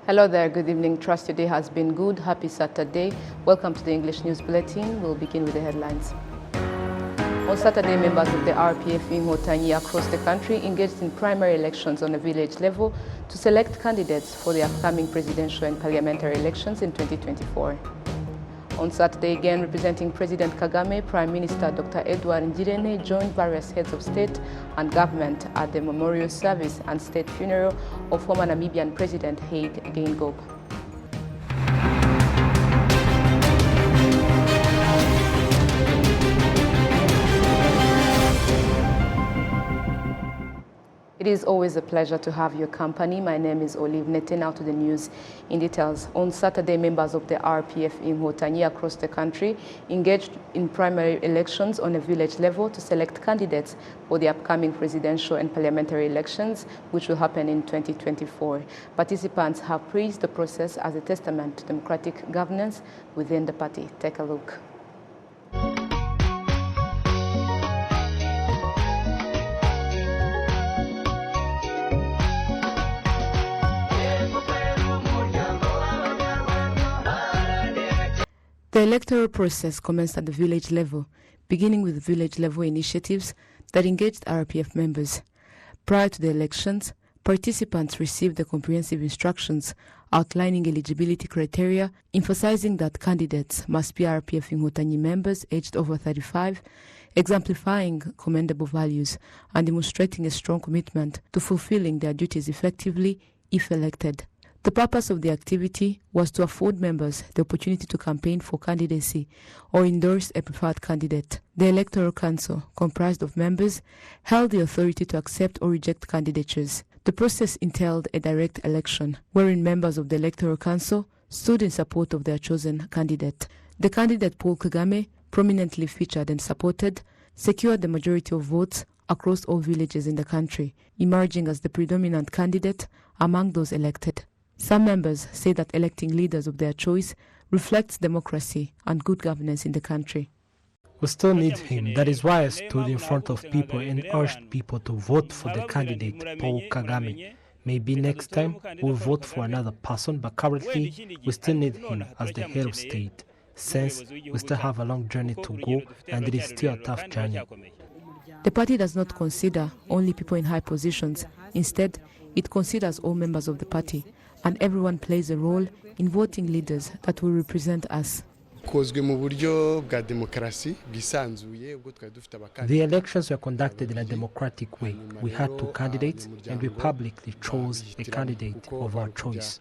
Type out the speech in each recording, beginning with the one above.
Hello there, good evening. Trust your day has been good. Happy Saturday. Welcome to the English News Bulletin. We'll begin with the headlines. On Saturday, members of the RPF in Hotanyi across the country engaged in primary elections on a village level to select candidates for the upcoming presidential and parliamentary elections in 2024. On Saturday, again, representing President Kagame, Prime Minister Dr. Edward Ngirente joined various heads of state and government at the memorial service and state funeral of former Namibian President Hage Geingob. It is always a pleasure to have your company. My name is Olive Nete. Now to the news in details. On Saturday, members of the RPF in Hotanyi across the country engaged in primary elections on a village level to select candidates for the upcoming presidential and parliamentary elections, which will happen in 2024. Participants have praised the process as a testament to democratic governance within the party. Take a look. The electoral process commenced at the village level, beginning with village-level initiatives that engaged RPF members. Prior to the elections, participants received the comprehensive instructions outlining eligibility criteria, emphasizing that candidates must be RPF in Hotanyi members aged over 35, exemplifying commendable values and demonstrating a strong commitment to fulfilling their duties effectively if elected. The purpose of the activity was to afford members the opportunity to campaign for candidacy or endorse a preferred candidate. The Electoral Council, comprised of members, held the authority to accept or reject candidatures. The process entailed a direct election, wherein members of the Electoral Council stood in support of their chosen candidate. The candidate Paul Kagame, prominently featured and supported, secured the majority of votes across all villages in the country, emerging as the predominant candidate among those elected. Some members say that electing leaders of their choice reflects democracy and good governance in the country. We still need him. That is why I stood in front of people and urged people to vote for the candidate, Paul Kagame. Maybe next time we'll vote for another person, but currently we still need him as the head of state, since we still have a long journey to go and it is still a tough journey. The party does not consider only people in high positions. Instead, it considers all members of the party, and everyone plays a role in voting leaders that will represent us. The elections were conducted in a democratic way. We had two candidates and we publicly chose a candidate of our choice.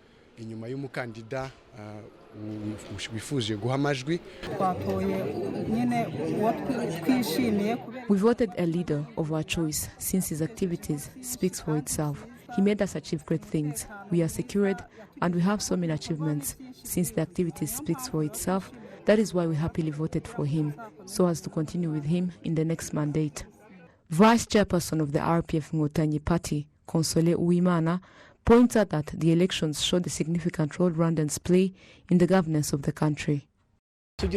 We voted a leader of our choice since his activities speaks for itself. He made us achieve great things. We are secured and we have so many achievements. Since the activities speaks for itself, that is why we happily voted for him, so as to continue with him in the next mandate. Vice Chairperson of the RPF Ngotanyi Party, Console Uwimana, points out that the elections showed the significant role Rwandans play in the governance of the country. We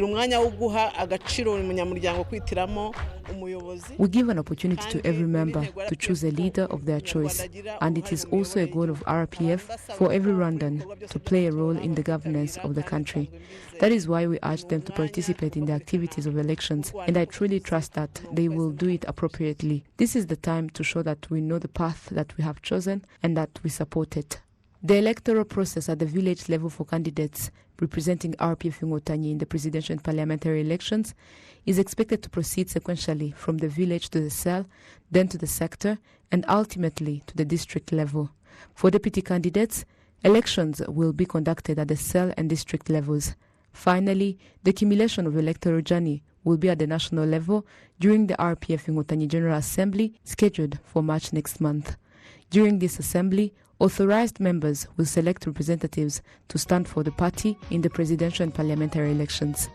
give an opportunity to every member to choose a leader of their choice, and it is also a goal of RPF for every Rwandan to play a role in the governance of the country. That is why we urge them to participate in the activities of elections, and I truly trust that they will do it appropriately. This is the time to show that we know the path that we have chosen and that we support it. The electoral process at the village level for candidates representing RPF in Hotanyi in the presidential and parliamentary elections is expected to proceed sequentially from the village to the cell, then to the sector, and ultimately to the district level. For deputy candidates, elections will be conducted at the cell and district levels. Finally, the accumulation of electoral journey will be at the national level during the RPF in Hotanyi General Assembly scheduled for March next month. During this assembly, authorized members will select representatives to stand for the party in the presidential and parliamentary elections.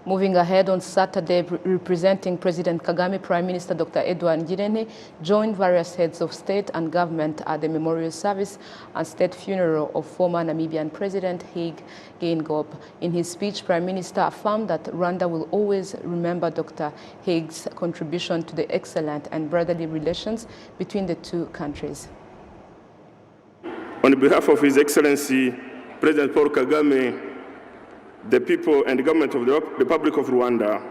Moving ahead, on Saturday, representing President Kagame, Prime Minister Dr. Edouard Ngirente joined various heads of state and government at the memorial service and state funeral of former Namibian President Hage Geingob. In his speech, Prime Minister affirmed that Rwanda will always remember Dr. Hage's contribution to the excellent and brotherly relations between the two countries. On behalf of His Excellency President Paul Kagame, the people and the government of the Republic of Rwanda,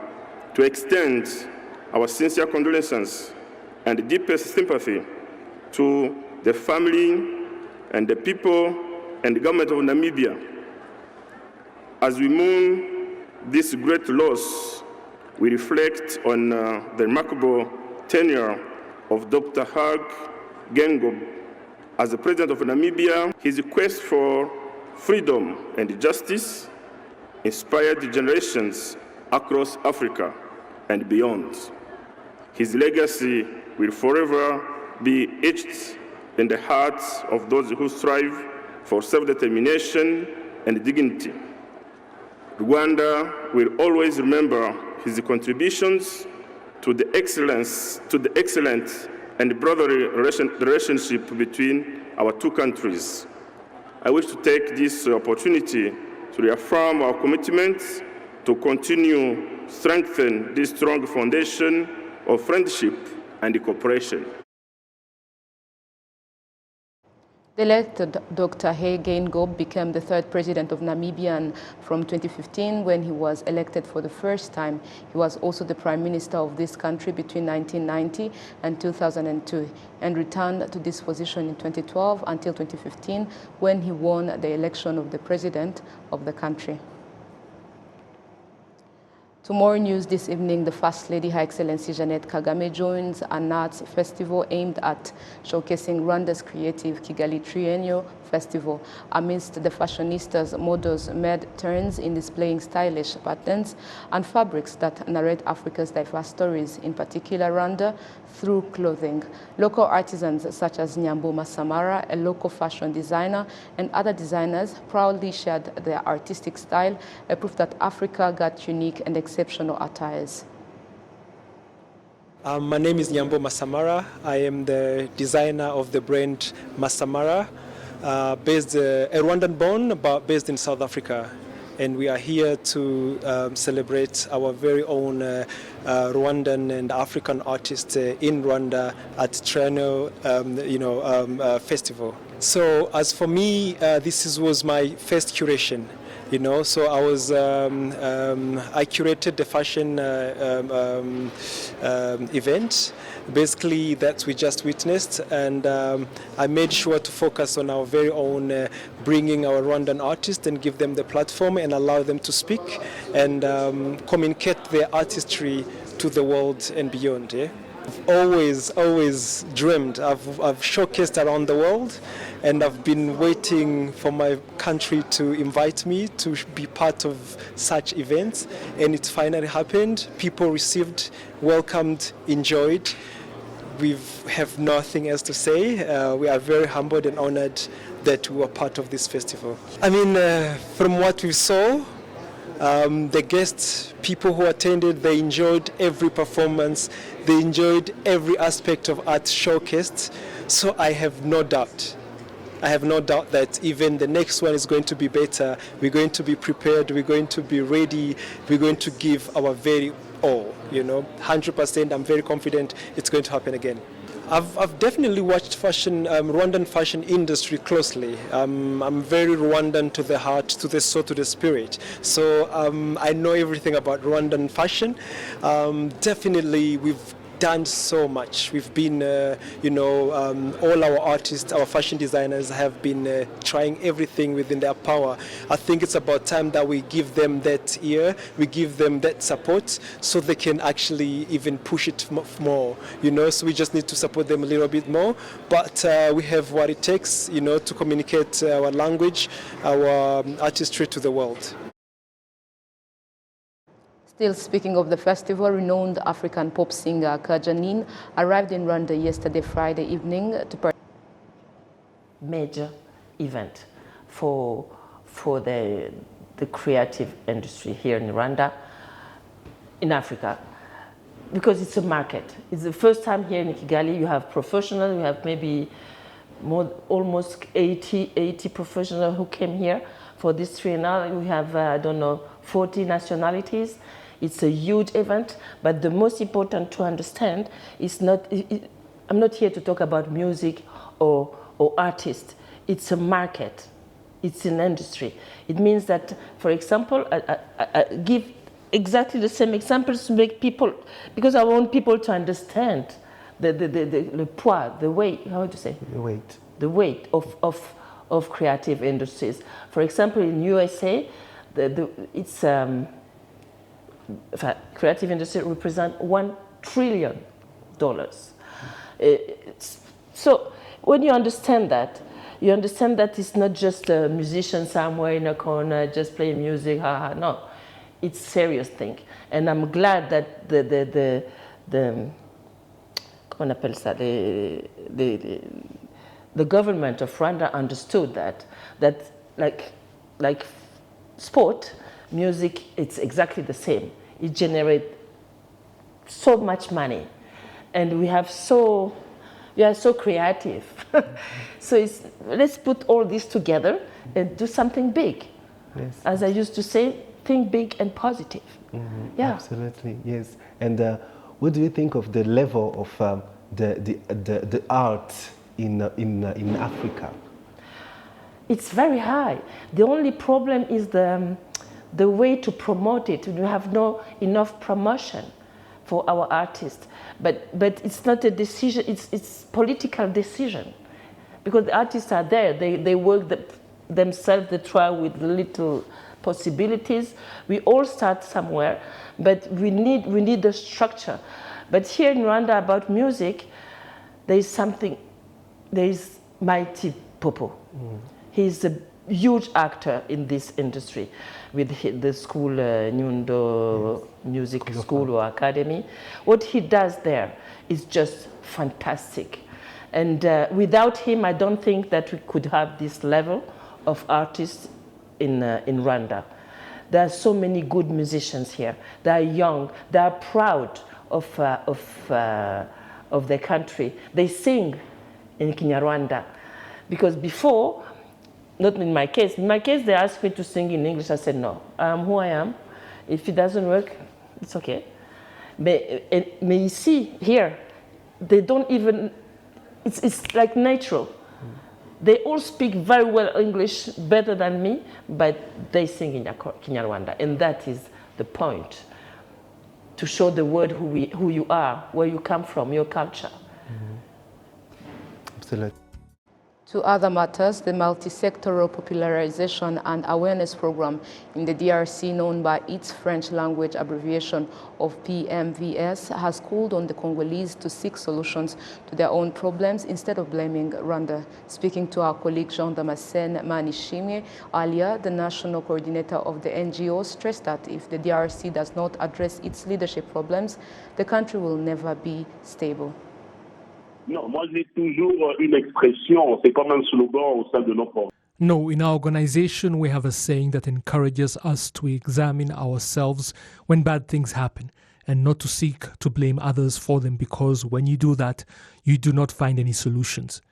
to extend our sincere condolences and deepest sympathy to the family and the people and the government of Namibia. As we mourn this great loss, we reflect on the remarkable tenure of Dr. Hage Geingob as the President of Namibia. His quest for freedom and justice inspired generations across Africa and beyond. His legacy will forever be etched in the hearts of those who strive for self-determination and dignity. Rwanda will always remember his contributions to the excellent and brotherly relationship between our two countries. I wish to take this opportunity to reaffirm our commitment to continue strengthen this strong foundation of friendship and cooperation. The elected Dr. Hage Geingob became the third president of Namibia from 2015 when he was elected for the first time. He was also the prime minister of this country between 1990 and 2002 and returned to this position in 2012 until 2015 when he won the election of the president of the country. To more news this evening, the First Lady, Her Excellency Jeannette Kagame, joins an arts festival aimed at showcasing Rwanda's creative Kigali Triennial Festival. Amidst the fashionistas, models made turns in displaying stylish patterns and fabrics that narrate Africa's diverse stories, in particular Rwanda, through clothing. Local artisans such as Nyambo Masamara, a local fashion designer, and other designers proudly shared their artistic style, a proof that Africa got unique and exceptional attires. My name is Nyambo Masamara. I am the designer of the brand Masamara, a Rwandan born but based in South Africa. And we are here to celebrate our very own Rwandan and African artists in Rwanda at Triennial Festival. So as for me, this was my first curation. So I curated the fashion event. Basically, that we just witnessed, and I made sure to focus on our very own, bringing our Rwandan artists and give them the platform and allow them to speak and communicate their artistry to the world and beyond. Yeah? I've always dreamed. I've showcased around the world, and I've been waiting for my country to invite me to be part of such events, and it finally happened. People received, welcomed, enjoyed. We have nothing else to say. We are very humbled and honored that we were part of this festival. I mean, from what we saw, the guests, people who attended, they enjoyed every performance. They enjoyed every aspect of art showcased. So I have no doubt that even the next one is going to be better. We're going to be prepared. We're going to be ready. We're going to give our very all, 100%. I'm very confident it's going to happen again. I've definitely watched fashion, Rwandan fashion industry closely. I'm very Rwandan to the heart, to the soul, to the spirit. So I know everything about Rwandan fashion. Definitely, we've done so much. We've been, all our artists, our fashion designers have been trying everything within their power. I think it's about time that we give them that ear, we give them that support so they can actually even push it more, so we just need to support them a little bit more. But we have what it takes, to communicate our language, our artistry to the world. Still speaking of the festival, renowned African pop singer Kajanin arrived in Rwanda yesterday, Friday evening to participate. Major event for the creative industry here in Rwanda. in Africa, because it's a market. It's the first time here in Kigali you have professionals, you have maybe almost 80 professionals who came here for this triennale. We have, I don't know, 40 nationalities. It's a huge event, but the most important to understand is I'm not here to talk about music or artists. It's a market. It's an industry. It means that, for example, I give exactly the same examples to make people, because I want people to understand the poids, the weight, how to say? The weight of creative industries. For example, in USA, creative industry represent $1 trillion. So when you understand that it's not just a musician somewhere in a corner just playing music, no, it's a serious thing. And I'm glad that the government of Rwanda understood that like sport, music, it's exactly the same. It generates so much money, and we are so creative. So let's put all this together and do something big. Yes. As I used to say, think big and positive. Mm-hmm. Yeah. Absolutely, yes. And what do you think of the level of the art in Africa? It's very high. The only problem is the way to promote it. We have no enough promotion for our artists. But it's not a decision, it's political decision. Because the artists are there, they work themselves, they try with little possibilities. We all start somewhere, but we need the structure. But here in Rwanda about music, there is Mighty Popo. Mm. He's a huge actor in this industry with the school, Nyundo yes. Music School or Academy. What he does there is just fantastic. And without him, I don't think that we could have this level of artists in Rwanda. There are so many good musicians here. They are young. They are proud of their country. They sing in Kinyarwanda. Because before, not in my case. In my case, they asked me to sing in English. I said, no, I'm who I am. If it doesn't work, it's okay. But you see, here, they don't even, it's like natural. They all speak very well English, better than me, but they sing in Kinyarwanda. And that is the point, to show the world who you are, where you come from, your culture. Mm-hmm. Absolutely. To other matters, the multi-sectoral popularization and awareness program in the DRC, known by its French language abbreviation of PMVS, has called on the Congolese to seek solutions to their own problems instead of blaming Rwanda. Speaking to our colleague Jean Damascene Manishimwe earlier, the national coordinator of the NGO stressed that if the DRC does not address its leadership problems, the country will never be stable. Non, moi j'ai toujours une expression, c'est comme un slogan au sein de nos programmes. No, in our organization we have a saying that encourages us to examine ourselves when bad things happen and not to seek to blame others for them, because when you do that, you do not find any solutions.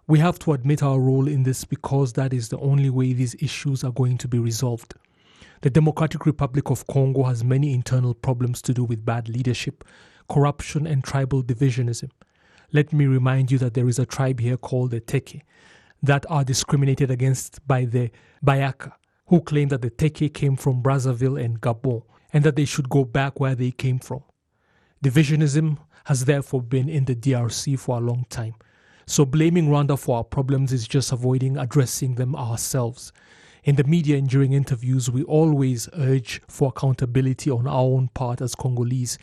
We have to admit our role in this because that is the only way these issues are going to be resolved. The Democratic Republic of Congo has many internal problems to do with bad leadership, corruption and tribal divisionism. Let me remind you that there is a tribe here called the Teke that are discriminated against by the Bayaka, who claim that the Teke came from Brazzaville and Gabon and that they should go back where they came from. Divisionism has therefore been in the DRC for a long time. So blaming Rwanda for our problems is just avoiding addressing them ourselves. In the media and during interviews, we always urge for accountability on our own part as Congolese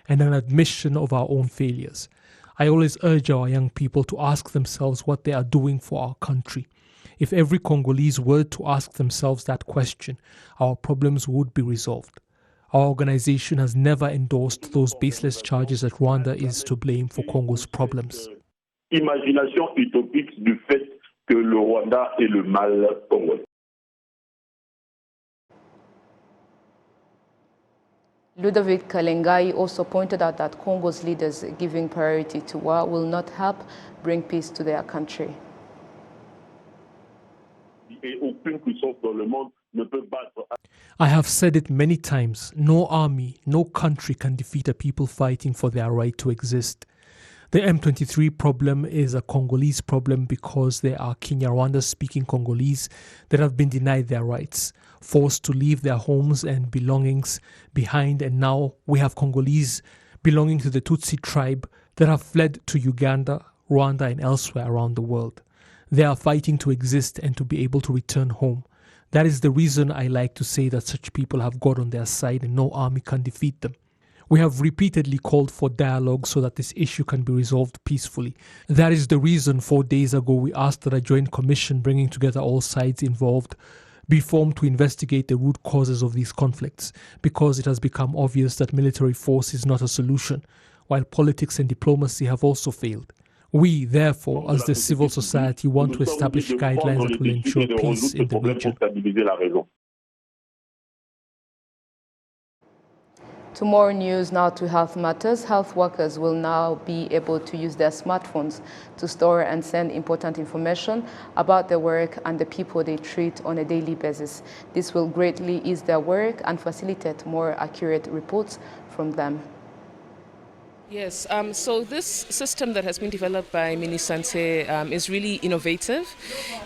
and an admission of our own failures. I always urge our young people to ask themselves what they are doing for our country. If every Congolese were to ask themselves that question, our problems would be resolved. Our organization has never endorsed those baseless charges that Rwanda is to blame for Congo's problems. Imagination utopique du fait que le Rwanda est le mal congolais. Ludovic Kalengai also pointed out that Congo's leaders giving priority to war will not help bring peace to their country. I have said it many times, no army, no country can defeat a people fighting for their right to exist. The M23 problem is a Congolese problem because there are Kinyarwanda-speaking Congolese that have been denied their rights, forced to leave their homes and belongings behind, and now we have Congolese belonging to the Tutsi tribe that have fled to Uganda, Rwanda, and elsewhere around the world. They are fighting to exist and to be able to return home. That is the reason I like to say that such people have God on their side and no army can defeat them. We have repeatedly called for dialogue so that this issue can be resolved peacefully. That is the reason 4 days ago we asked that a joint commission bringing together all sides involved be formed to investigate the root causes of these conflicts, because it has become obvious that military force is not a solution, while politics and diplomacy have also failed. We, therefore, as the civil society, want to establish guidelines that will ensure peace in the region. To more news now to health matters, health workers will now be able to use their smartphones to store and send important information about their work and the people they treat on a daily basis. This will greatly ease their work and facilitate more accurate reports from them. Yes, so this system that has been developed by Minisante is really innovative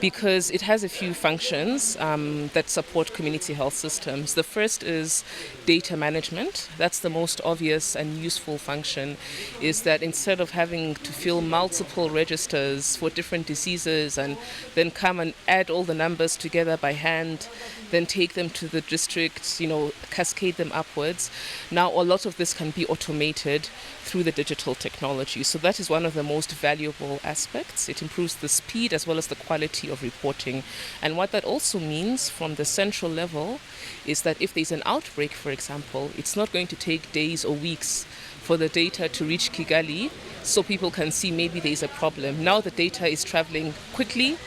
because it has a few functions that support community health systems. The first is data management. That's the most obvious and useful function, is that instead of having to fill multiple registers for different diseases and then come and add all the numbers together by hand, then take them to the district, cascade them upwards. Now a lot of this can be automated through the digital technology. So that is one of the most valuable aspects. It improves the speed as well as the quality of reporting. And what that also means from the central level is that if there's an outbreak, for example, it's not going to take days or weeks for the data to reach Kigali so people can see maybe there's a problem. Now the data is traveling quickly.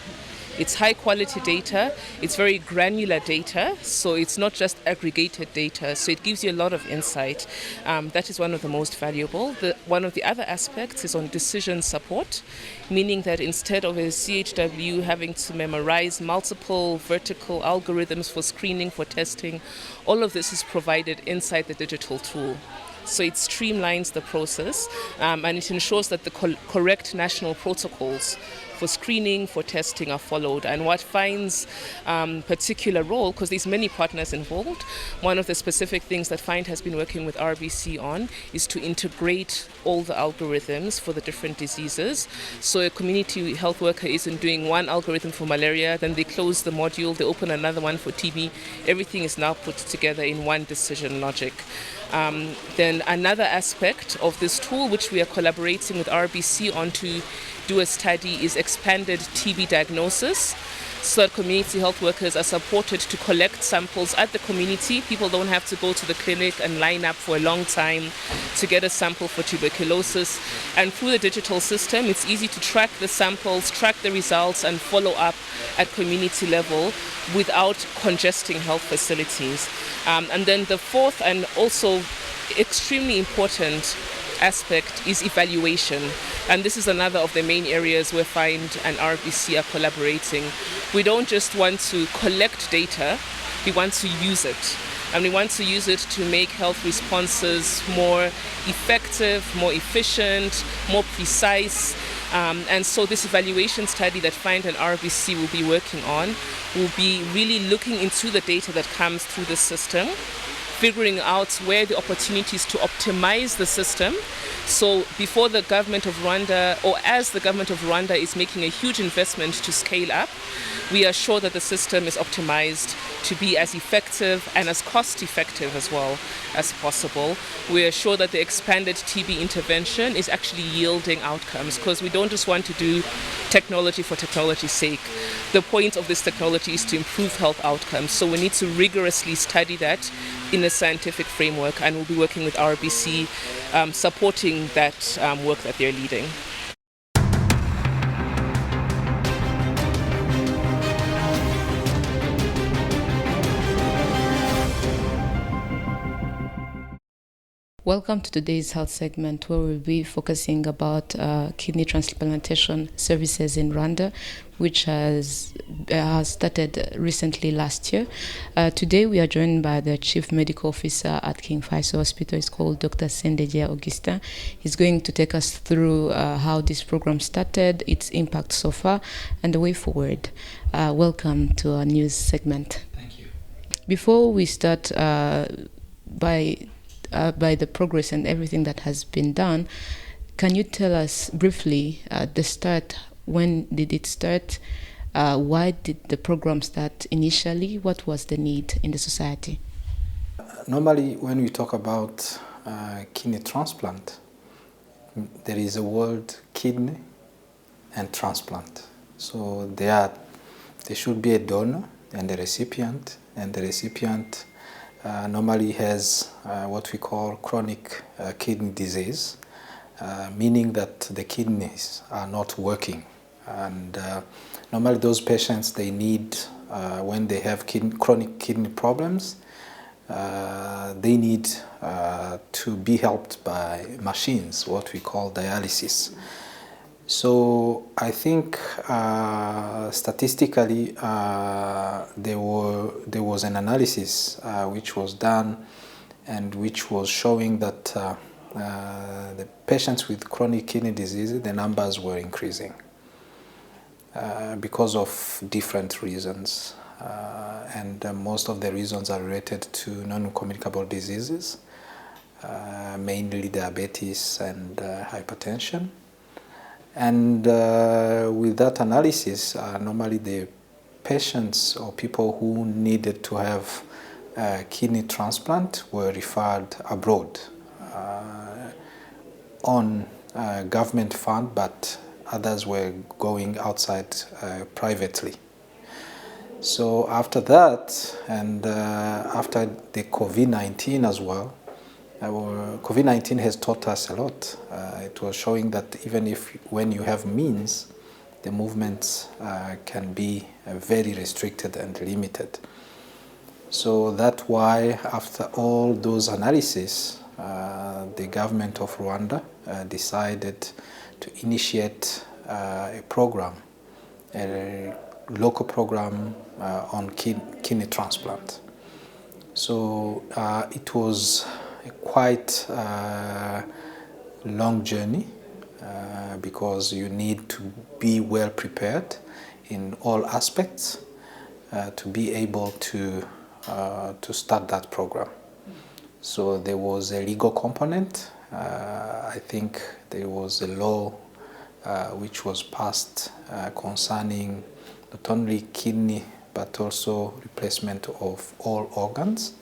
It's high quality data, it's very granular data, so it's not just aggregated data, so it gives you a lot of insight. That is one of the most valuable. One of the other aspects is on decision support, meaning that instead of a CHW having to memorize multiple vertical algorithms for screening, for testing, all of this is provided inside the digital tool. So it streamlines the process and it ensures that the correct national protocols for screening, for testing are followed. And what finds particular role, because there's many partners involved, one of the specific things that FIND has been working with RBC on is to integrate all the algorithms for the different diseases. So a community health worker isn't doing one algorithm for malaria, then they close the module, they open another one for TB. Everything is now put together in one decision logic. Then another aspect of this tool, which we are collaborating with RBC on to do a study, is expanded TB diagnosis, so that community health workers are supported to collect samples at the community. People don't have to go to the clinic and line up for a long time to get a sample for tuberculosis. And through the digital system, it's easy to track the samples, track the results, and follow up at community level without congesting health facilities. And then the fourth and also extremely important aspect is evaluation. And this is another of the main areas where FIND and RBC are collaborating. We don't just want to collect data, we want to use it. And we want to use it to make health responses more effective, more efficient, more precise. And so this evaluation study that FIND and RBC will be working on will be really looking into the data that comes through the system, figuring out where the opportunities to optimize the system. So before the government of Rwanda, or as the government of Rwanda is making a huge investment to scale up, we are sure that the system is optimized to be as effective and as cost effective as well as possible. We are sure that the expanded TB intervention is actually yielding outcomes, because we don't just want to do technology for technology's sake. The point of this technology is to improve health outcomes. So we need to rigorously study that in a scientific framework, and we'll be working with RBC supporting that work that they're leading. Welcome to today's health segment, where we'll be focusing about kidney transplantation services in Rwanda, which has started recently last year. Today we are joined by the Chief Medical Officer at King Faisal Hospital. It's called Dr. Sendeja Augustin. He's going to take us through how this program started, its impact so far, and the way forward. Welcome to our news segment. Thank you. Before we start by the progress and everything that has been done, can you tell us briefly the start? When did it start? Why did the program start initially? What was the need in the society? Normally, when we talk about kidney transplant, there is a word kidney and transplant. So there should be a donor and a recipient, and the recipient normally has what we call chronic kidney disease, meaning that the kidneys are not working. And normally those patients, they need, when they have chronic kidney problems, they need to be helped by machines, what we call dialysis. So I think statistically there was an analysis which was done and which was showing that the patients with chronic kidney disease, the numbers were increasing because of different reasons. And most of the reasons are related to non-communicable diseases, mainly diabetes and hypertension. And with that analysis, normally the patients or people who needed to have kidney transplant were referred abroad on government fund, but others were going outside privately. So after that, and after the COVID-19 as well, COVID-19 has taught us a lot. It was showing that even when you have means, the movements can be very restricted and limited. So that's why after all those analyses, the government of Rwanda decided to initiate a program, a local program on kidney transplant. So it was a quite long journey because you need to be well prepared in all aspects to be able to start that program. So there was a legal component. I think there was a law which was passed concerning not only kidney but also replacement of all organs.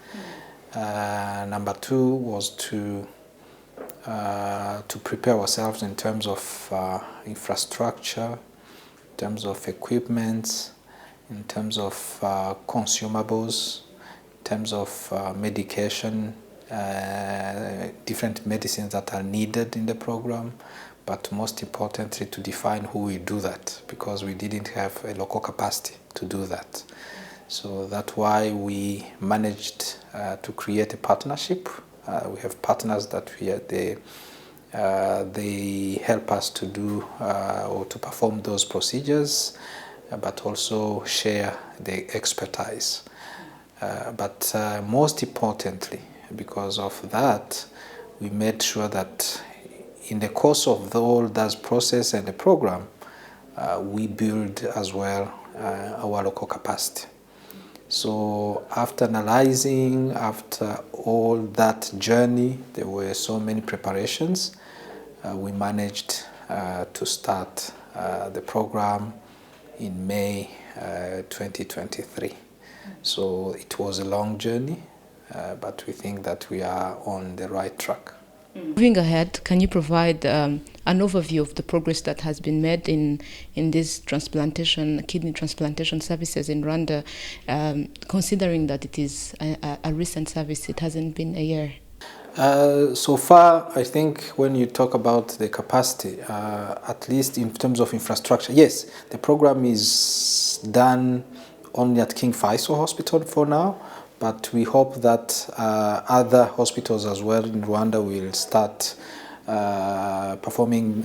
Number two was to prepare ourselves in terms of infrastructure, in terms of equipment, in terms of consumables, in terms of medication, different medicines that are needed in the program, but most importantly to define who will do that, because we didn't have a local capacity to do that. So that's why we managed to create a partnership. We have partners that they help us to do or to perform those procedures, but also share the expertise. But most importantly, because of that, we made sure that in the course of all that process and the program, we build as well our local capacity. So after analyzing, after all that journey, there were so many preparations. We managed to start the program in May 2023. So it was a long journey, but we think that we are on the right track. Moving ahead, can you provide an overview of the progress that has been made in this kidney transplantation services in Rwanda, considering that it is a recent service, it hasn't been a year? So far, I think when you talk about the capacity, at least in terms of infrastructure, yes, the program is done only at King Faisal Hospital for now, but we hope that other hospitals as well in Rwanda will start performing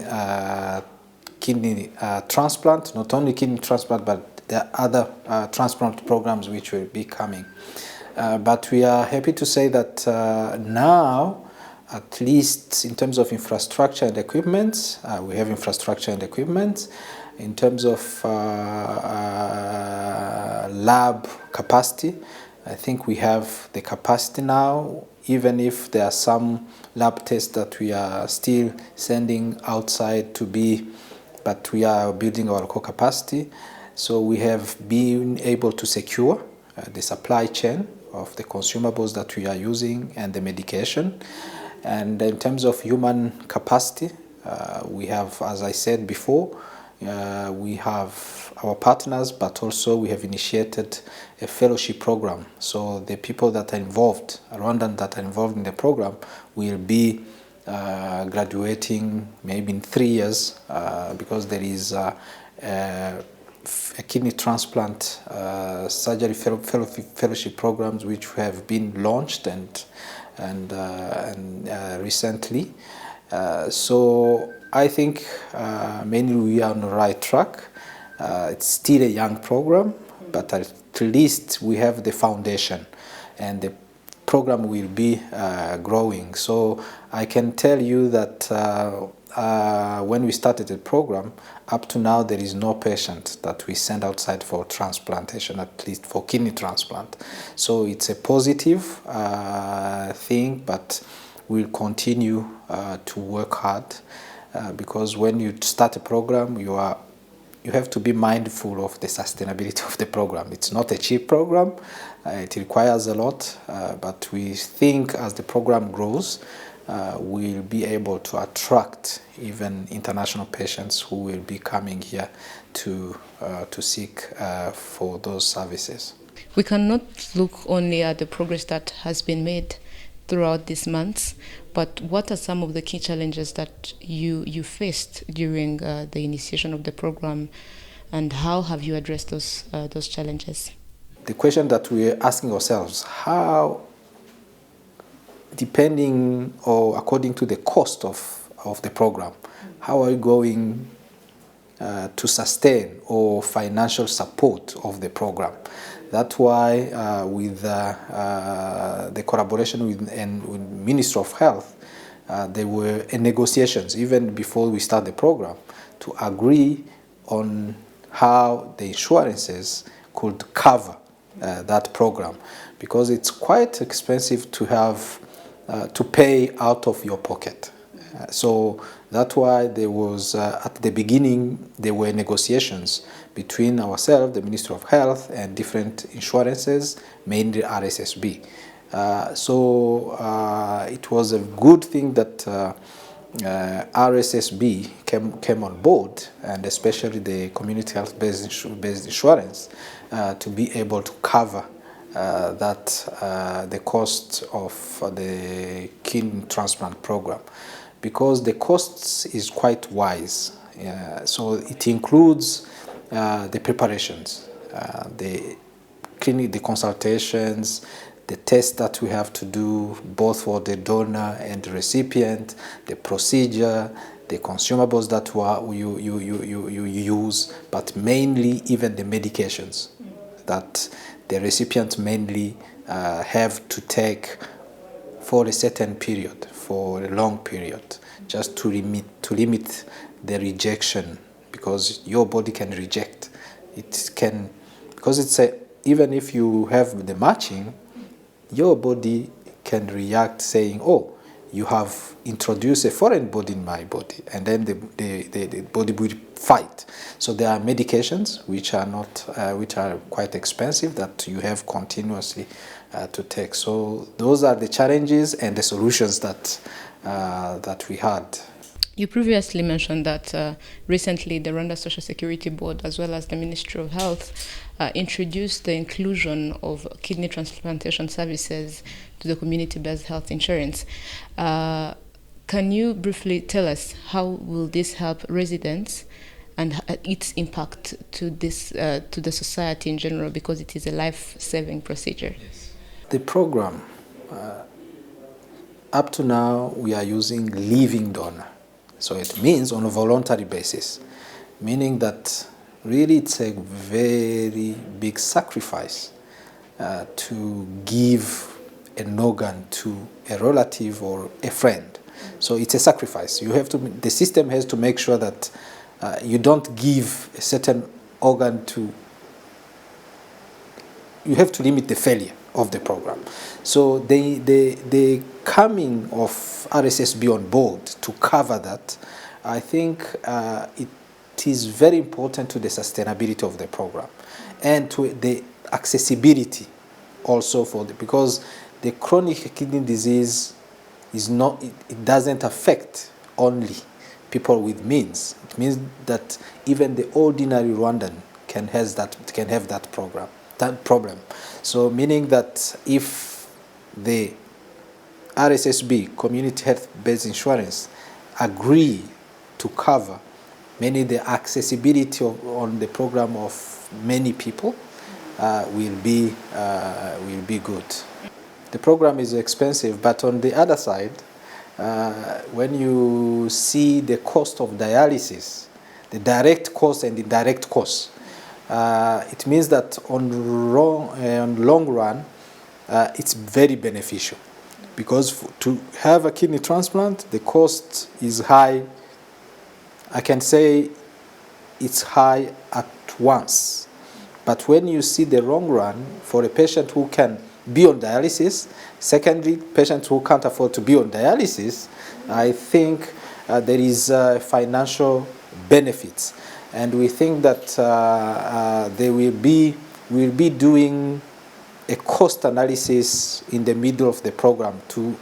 kidney transplant, not only kidney transplant, but there are other transplant programs which will be coming. But we are happy to say that now, at least in terms of infrastructure and equipment, we have infrastructure and equipment. In terms of lab capacity, I think we have the capacity now, even if there are some lab tests that we are still sending outside to be, but we are building our core capacity. So we have been able to secure the supply chain of the consumables that we are using and the medication. And in terms of human capacity, we have, as I said before, we have our partners, but also we have initiated a fellowship program. So the people that are involved, Rwandans that are involved in the program, will be graduating maybe in 3 years because there is a kidney transplant surgery fellowship programs which have been launched and recently. So I think mainly we are on the right track. It's still a young program, but at least we have the foundation and the program will be growing. So I can tell you that when we started the program, up to now there is no patient that we send outside for transplantation, at least for kidney transplant. So it's a positive thing, but we'll continue to work hard because when you start a program, you have to be mindful of the sustainability of the program. It's not a cheap program. It requires a lot, but we think as the program grows, we'll be able to attract even international patients who will be coming here to seek for those services. We cannot look only at the progress that has been made throughout these months, but what are some of the key challenges that you faced during the initiation of the program, and how have you addressed those challenges? The question that we're asking ourselves, how, depending or according to the cost of the program, how are we going to sustain or financial support of the program? That's why with the collaboration with Ministry of Health, there were negotiations even before we start the program to agree on how the insurances could cover that program, because it's quite expensive to have to pay out of your pocket. So that's why there was, at the beginning, there were negotiations between ourselves, the Ministry of Health, and different insurances, mainly RSSB. So it was a good thing that RSSB came on board, and especially the community health-based insurance, to be able to cover the cost of the kidney transplant program, because the costs is quite wise. So it includes the preparations, the clinic, the consultations, the tests that we have to do both for the donor and the recipient, the procedure, the consumables that you use, but mainly even the medications that the recipient mainly have to take for a certain period, for a long period, just to limit the rejection, because your body can reject. It can, because it's even if you have the matching, your body can react saying, oh, you have introduced a foreign body in my body, and then the body will fight. So there are medications which are not, which are quite expensive, that you have continuously to take. So those are the challenges and the solutions that that we had. You previously mentioned that recently the Rwanda Social Security Board, as well as the Ministry of Health, introduced the inclusion of kidney transplantation services to the community-based health insurance. Can you briefly tell us how will this help residents and its impact to this to the society in general, because it is a life-saving procedure? Yes. the program, up to now, we are using living donor. So it means on a voluntary basis, meaning that really it's a very big sacrifice to give an organ to a relative or a friend. So it's a sacrifice. The system has to make sure that you don't give a certain organ to, you have to limit the failure of the program. So the coming of RSSB on board to cover that, I think it is very important to the sustainability of the program and to the accessibility also because the chronic kidney disease is not, it doesn't affect only people with means. It means that even the ordinary Rwandan can have that problem. So meaning that if the RSSB, Community Health-Based Insurance, agree to cover the accessibility on the program of many people will be good. The program is expensive, but on the other side, when you see the cost of dialysis, the direct cost and the indirect cost, it means that on long run, it's very beneficial. Because to have a kidney transplant, the cost is high. I can say it's high at once. But when you see the long run, for a patient who can be on dialysis, secondly, patients who can't afford to be on dialysis, I think there is financial benefits. And we think that we'll be doing a cost analysis in the middle of the program to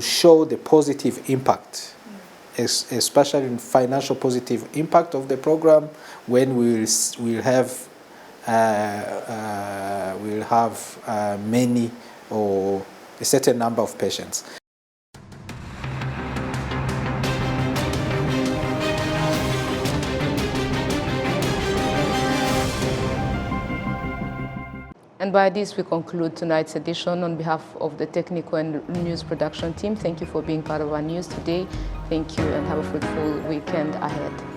show the positive impact, especially in financial positive impact of the program when we'll have many or a certain number of patients. And by this, we conclude tonight's edition. On behalf of the technical and news production team, thank you for being part of our news today. Thank you and have a fruitful weekend ahead.